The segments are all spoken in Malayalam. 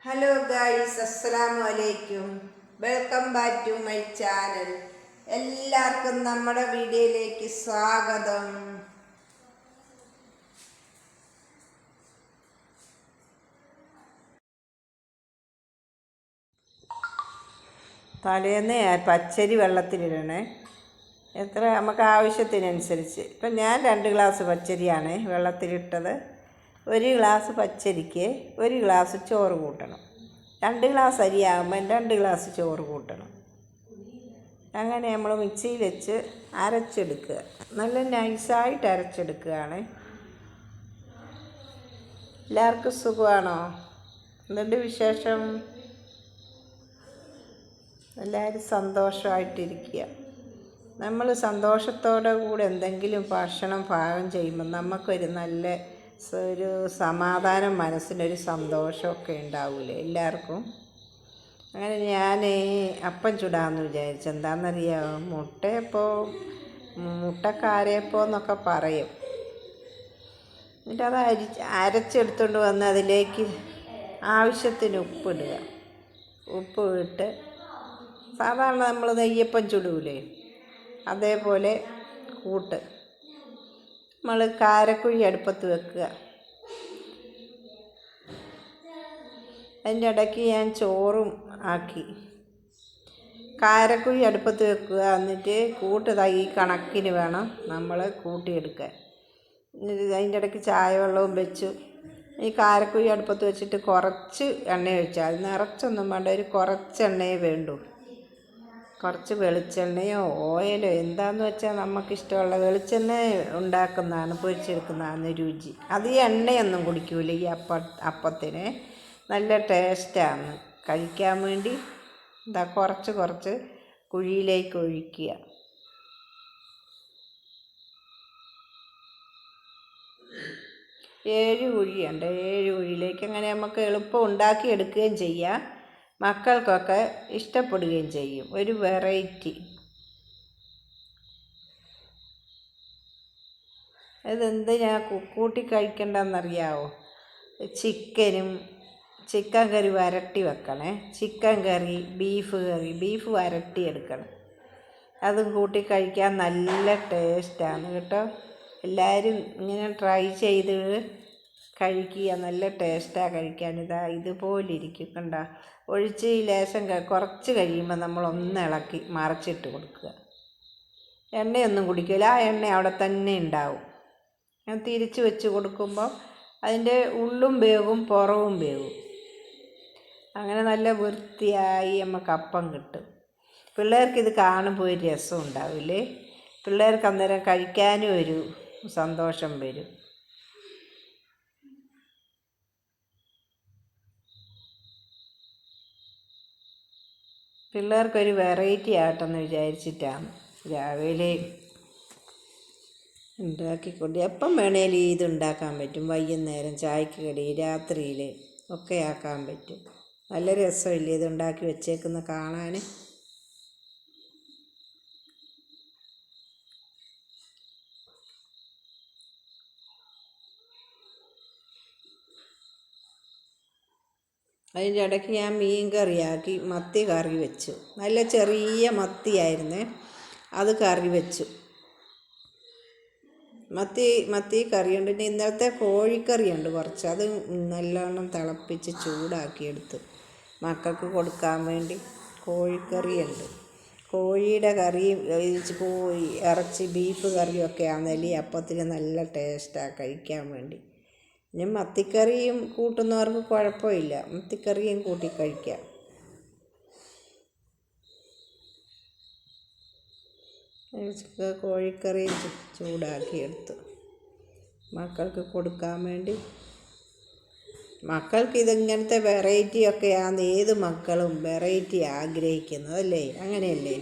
ഹലോ ഗൈസ്, അസ്സലാമു അലൈക്കും. Welcome back to my channel. എല്ലാവർക്കും നമ്മുടെ വീഡിയോയിലേക്ക് സ്വാഗതം. തലേന്ന് പച്ചരി വെള്ളത്തിലിടണേ, എത്ര നമുക്ക് ആവശ്യത്തിനനുസരിച്ച്. ഇപ്പം ഞാൻ 2 ഗ്ലാസ് പച്ചരിയാണ് വെള്ളത്തിലിട്ടത്. 1 ഗ്ലാസ് പച്ചരിക്ക് 1 ഗ്ലാസ് ചോറ് കൂട്ടണം. 2 ഗ്ലാസ് അരിയാകുമ്പോൾ 2 ഗ്ലാസ് ചോറ് കൂട്ടണം. അങ്ങനെ നമ്മൾ മിക്സിയിൽ വെച്ച് അരച്ചെടുക്കുക. നല്ല നൈസായിട്ട് അരച്ചെടുക്കുകയാണ്. എല്ലാവർക്കും സുഖമാണോ? എന്തുണ്ട് വിശേഷം? എല്ലാവരും സന്തോഷമായിട്ടിരിക്കുക. നമ്മൾ സന്തോഷത്തോടെ കൂടെ എന്തെങ്കിലും ഭക്ഷണം പാകം ചെയ്യുമ്പോൾ നമുക്കൊരു നല്ല ഒരു സമാധാനം, മനസ്സിനൊരു സന്തോഷമൊക്കെ ഉണ്ടാവില്ലേ എല്ലാവർക്കും. അങ്ങനെ ഞാൻ അപ്പം ചുടാമെന്ന് വിചാരിച്ചു. എന്താണെന്നറിയാമോ? മുട്ടക്കാരയപ്പോൾ എന്നൊക്കെ പറയും. എന്നിട്ട് അത് അരച്ചെടുത്തുകൊണ്ട് വന്ന് അതിലേക്ക് ആവശ്യത്തിന് ഉപ്പിടുക. ഉപ്പ് ഇട്ട് സാധാരണ നമ്മൾ നെയ്യപ്പം ചുടൂലേ, അതേപോലെ കൂട്ട്. നമ്മൾ കാരക്കുഴി അടുപ്പത്ത് വെക്കുക. അതിൻ്റെ ഇടയ്ക്ക് ഞാൻ ചോറും ആക്കി. കാരക്കുഴി അടുപ്പത്ത് വെക്കുക. എന്നിട്ട് കൂട്ട് ഈ കണക്കിന് വേണം നമ്മൾ കൂട്ടിയെടുക്കാൻ. അതിൻ്റെ ഇടയ്ക്ക് ചായ വെള്ളവും വെച്ചു. ഈ കാരക്കുഴി അടുപ്പത്ത് വെച്ചിട്ട് കുറച്ച് എണ്ണ ഒഴിച്ചാൽ, നിറച്ചൊന്നും വേണ്ട, ഒരു കുറച്ച് എണ്ണയേ വേണ്ടൂ. കുറച്ച് വെളിച്ചെണ്ണയോ ഓയിലോ എന്താണെന്ന് വെച്ചാൽ നമുക്കിഷ്ടമുള്ള വെളിച്ചെണ്ണ ഉണ്ടാക്കുന്നതാണ്, പൊരിച്ചെടുക്കുന്നതാണ് രുചി. അത് ഈ എണ്ണയൊന്നും കുടിക്കൂല. ഈ അപ്പത്തിന് നല്ല ടേസ്റ്റാണ് കഴിക്കാൻ വേണ്ടി. കുറച്ച് കുഴിയിലേക്ക് ഒഴിക്കുക. ഏഴ് കുഴിയുണ്ട്. 7 കുഴിയിലേക്ക് അങ്ങനെ നമുക്ക് എളുപ്പം ഉണ്ടാക്കിയെടുക്കുകയും ചെയ്യാം. മക്കൾക്കൊക്കെ ഇഷ്ടപ്പെടുകയും ചെയ്യും. ഒരു വെറൈറ്റി. ഇതെന്തിനാ കൂട്ടി കഴിക്കേണ്ടതെന്നറിയാമോ? ചിക്കൻ കറി വരട്ടി വെക്കണേ. ചിക്കൻ കറി, ബീഫ് വരട്ടി എടുക്കണം. അതും കൂട്ടി കഴിക്കാൻ നല്ല ടേസ്റ്റാണ് കേട്ടോ. എല്ലാവരും ഇങ്ങനെ ട്രൈ ചെയ്ത് കഴിക്കുക. നല്ല ടേസ്റ്റാണ് കഴിക്കാൻ. ഇതുപോലിരിക്കും കണ്ട. ഒഴിച്ച് ലേശം കുറച്ച് കഴിയുമ്പോൾ നമ്മൾ ഇളക്കി മറിച്ചിട്ട് കൊടുക്കുക. എണ്ണയൊന്നും കുടിക്കില്ല. ആ എണ്ണ അവിടെ തന്നെ ഉണ്ടാവും. ഞാൻ തിരിച്ച് വെച്ച് കൊടുക്കുമ്പോൾ അതിൻ്റെ ഉള്ളും വേവും പുറവും വേവും. അങ്ങനെ നല്ല വൃത്തിയായി നമുക്ക് അപ്പം കിട്ടും. പിള്ളേർക്കിത് കാണുമ്പോൾ ഒരു രസം ഉണ്ടാവില്ലേ? പിള്ളേർക്ക് അന്നേരം കഴിക്കാനും ഒരു സന്തോഷം വരും. പിള്ളേർക്കൊരു വെറൈറ്റി ആട്ടെന്ന് വിചാരിച്ചിട്ടാണ് രാവിലെ ഉണ്ടാക്കിക്കൊണ്ട്. എപ്പം വേണേലും ഇത് ഉണ്ടാക്കാൻ പറ്റും. വൈകുന്നേരം ചായക്ക് കടി, രാത്രിയിൽ ഒക്കെ ആക്കാൻ പറ്റും. നല്ല രസമില്ലേ ഇത് ഉണ്ടാക്കി വെച്ചേക്കുന്ന കാണാൻ? അതിൻ്റെ ഇടയ്ക്ക് ഞാൻ മീൻ കറിയാക്കി, മത്തി കറി വെച്ചു. നല്ല ചെറിയ മത്തിയായിരുന്നേ, അത് കറി വെച്ചു. മത്തി കറിയുണ്ട്. പിന്നെ ഇന്നലത്തെ കോഴിക്കറിയുണ്ട് കുറച്ച്. അത് നല്ലോണം തിളപ്പിച്ച് ചൂടാക്കിയെടുത്ത് മക്കൾക്ക് കൊടുക്കാൻ വേണ്ടി. കോഴിക്കറിയുണ്ട്. കോഴിയുടെ കറിയും ഇറച്ചി ബീഫ് കറിയൊക്കെ ആണെങ്കിലും ഈ അപ്പത്തിന് നല്ല ടേസ്റ്റാണ് കഴിക്കാൻ വേണ്ടി. പിന്നെ മത്തിക്കറിയും കൂട്ടുന്നവർക്ക് കുഴപ്പമില്ല. മത്തിക്കറിയും കൂട്ടി കഴിക്കാം. കോഴിക്കറി ചൂടാക്കിയെടുത്തു മക്കൾക്ക് കൊടുക്കാൻ വേണ്ടി. മക്കൾക്ക് ഇതിങ്ങനത്തെ വെറൈറ്റിയൊക്കെയാണ് ഏത് മക്കളും വെറൈറ്റി ആഗ്രഹിക്കുന്നതല്ലേ? അങ്ങനെയല്ലേ?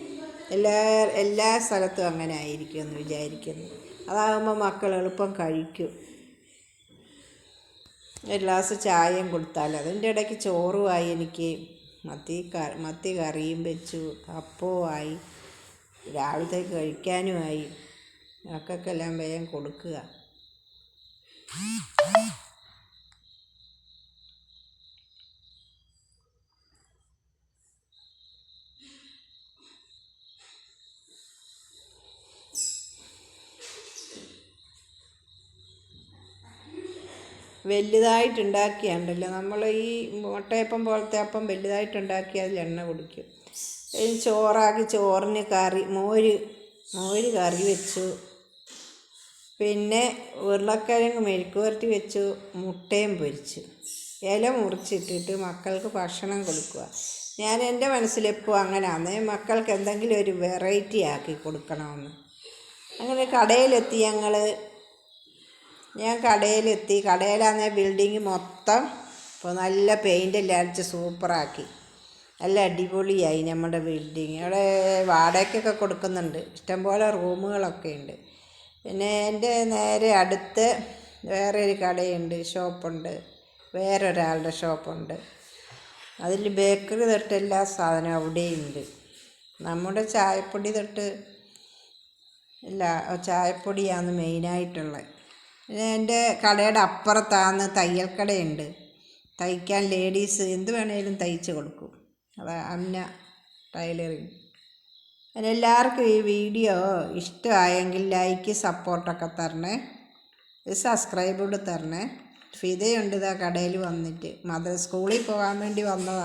എല്ലാ സ്ഥലത്തും അങ്ങനെ ആയിരിക്കും എന്ന് വിചാരിക്കുന്നു. അതാകുമ്പോൾ മക്കൾ എളുപ്പം കഴിക്കും. ഒരു ഗ്ലാസ് ചായയും കൊടുത്താൽ. അതിൻ്റെ ഇടയ്ക്ക് ചോറുമായി. എനിക്ക് മത്തി കറിയും വെച്ചു, അപ്പവുമായി, രാവിലത്തേക്ക് കഴിക്കാനുമായി. മക്കൾക്കെല്ലാം വേഗം കൊടുക്കുക. വലുതായിട്ടുണ്ടാക്കിയുണ്ടല്ലോ നമ്മൾ ഈ മുട്ടയപ്പം പോലത്തെ അപ്പം വലുതായിട്ടുണ്ടാക്കി അതിൽ എണ്ണ കുടിക്കും. ചോറാക്കി ചോറിന് കറി മോര് കറി വെച്ചു. പിന്നെ ഉരുളക്കിഴങ്ങ് മെഴുക്ക് പുരട്ടി വെച്ചു. മുട്ടയും പൊരിച്ചു. ഇല മുറിച്ചിട്ടിട്ട് മക്കൾക്ക് ഭക്ഷണം കൊടുക്കുക. ഞാൻ എൻ്റെ മനസ്സിലെപ്പോൾ അങ്ങനെയാണ്, മക്കൾക്ക് എന്തെങ്കിലും ഒരു വെറൈറ്റി ആക്കി കൊടുക്കണമെന്ന്. അങ്ങനെ കടയിലെത്തി ഞാൻ കടയിലെത്തി. കടയിലാണെങ്കിൽ ബിൽഡിങ് മൊത്തം ഇപ്പോൾ നല്ല പെയിൻ്റെല്ലാം അടിച്ച് സൂപ്പറാക്കി. നല്ല അടിപൊളിയായി നമ്മുടെ ബിൽഡിങ്. അവിടെ വാടകയ്ക്കൊക്കെ കൊടുക്കുന്നുണ്ട്. ഇഷ്ടംപോലെ റൂമുകളൊക്കെ ഉണ്ട്. പിന്നെ എൻ്റെ നേരെ അടുത്ത് വേറൊരു കടയുണ്ട്, ഷോപ്പുണ്ട്, വേറൊരാളുടെ ഷോപ്പുണ്ട്. അതിൽ ബേക്കറി തൊട്ട് എല്ലാ സാധനവും അവിടെയുണ്ട്. നമ്മുടെ ചായപ്പൊടി തൊട്ട് എല്ലാ ചായപ്പൊടിയാണ് മെയിനായിട്ടുള്ളത്. പിന്നെ എൻ്റെ കടയുടെ അപ്പുറത്താണ് തയ്യൽ കടയുണ്ട്. തയ്ക്കാൻ ലേഡീസ് എന്ത് വേണേലും തയ്ച്ച് കൊടുക്കും. അത് അന്ന ടൈലറിങ്. എല്ലാവർക്കും ഈ വീഡിയോ ഇഷ്ടമായെങ്കിൽ ലൈക്ക് സപ്പോർട്ടൊക്കെ തരണേ, സബ്സ്ക്രൈബ് കൂടെ തരണേ. ഫിദയുണ്ട് ഇതാ കടയിൽ വന്നിട്ട്. സ്കൂളിൽ പോകാൻ വേണ്ടി വന്നതാണ്.